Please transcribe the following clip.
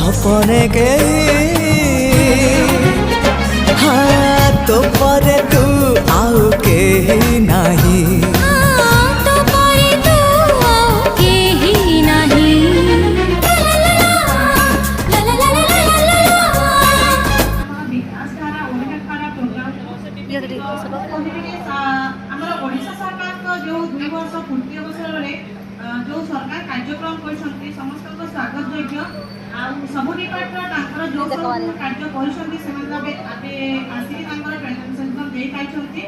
अपने के हाँ तो पर तू आउ के नहीं तो परे तू आउ केही नाही ला ला ला ला ला ला ला विकासधारा ओडिशाधारा प्रोग्राम आमर ओडिशा सरकार को जो 2 वर्ष पूर्ति अवसर में जो सरकार कार्यक्रम करछंती समस्त को स्वागत योग्य आ सब डिपार्टमेंट जो कार्य करछंती सेमान आबे आसी प्रेजेंटेशन दे पाइछंती